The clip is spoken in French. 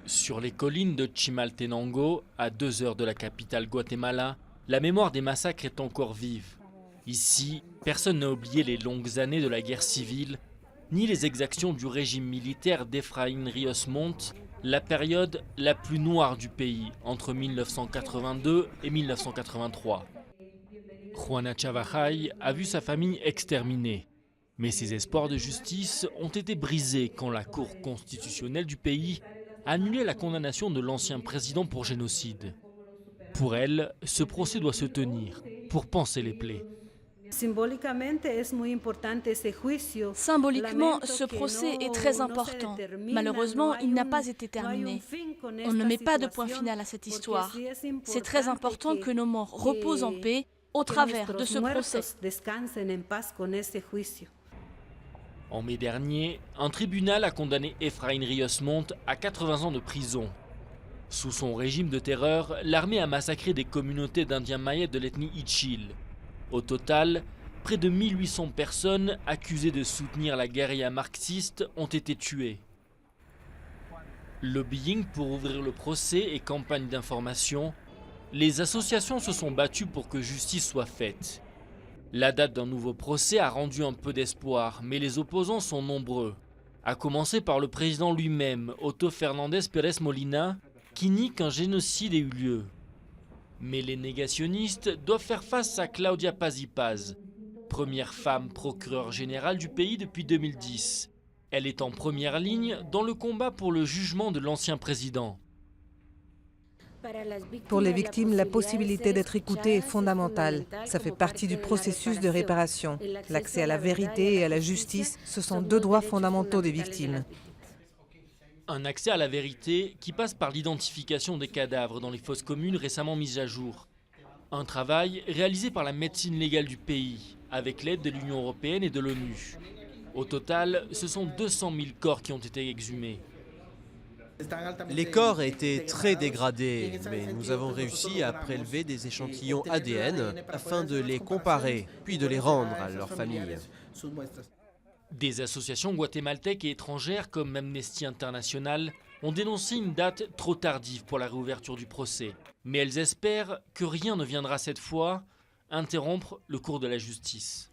Sur les collines de Chimaltenango, à 2 heures de la capitale Guatemala, la mémoire des massacres est encore vive. Ici, personne n'a oublié les longues années de la guerre civile, ni les exactions du régime militaire d'Efraín Ríos Montt, la période la plus noire du pays, entre 1982 et 1983. Juana Chavajay a vu sa famille exterminée. Mais ses espoirs de justice ont été brisés quand la Cour constitutionnelle du pays a annulé la condamnation de l'ancien président pour génocide. Pour elle, ce procès doit se tenir pour panser les plaies. Symboliquement, ce procès est très important. Malheureusement, il n'a pas été terminé. On ne met pas de point final à cette histoire. C'est très important que nos morts reposent en paix au travers de ce procès. En mai dernier, un tribunal a condamné Efraín Ríos Montt à 80 ans de prison. Sous son régime de terreur, l'armée a massacré des communautés d'Indiens mayas de l'ethnie Ichil. Au total, près de 1800 personnes accusées de soutenir la guérilla marxiste ont été tuées. Lobbying pour ouvrir le procès et campagne d'information, les associations se sont battues pour que justice soit faite. La date d'un nouveau procès a rendu un peu d'espoir, mais les opposants sont nombreux. À commencer par le président lui-même, Otto Fernández Pérez Molina, qui nie qu'un génocide ait eu lieu. Mais les négationnistes doivent faire face à Claudia Paz y Paz, première femme procureure générale du pays depuis 2010. Elle est en première ligne dans le combat pour le jugement de l'ancien président. Pour les victimes, la possibilité d'être écoutées est fondamentale. Ça fait partie du processus de réparation. L'accès à la vérité et à la justice, ce sont deux droits fondamentaux des victimes. Un accès à la vérité qui passe par l'identification des cadavres dans les fosses communes récemment mises à jour. Un travail réalisé par la médecine légale du pays, avec l'aide de l'Union européenne et de l'ONU. Au total, ce sont 200 000 corps qui ont été exhumés. Les corps étaient très dégradés, mais nous avons réussi à prélever des échantillons ADN afin de les comparer, puis de les rendre à leurs familles. Des associations guatémaltèques et étrangères comme Amnesty International ont dénoncé une date trop tardive pour la réouverture du procès. Mais elles espèrent que rien ne viendra cette fois interrompre le cours de la justice.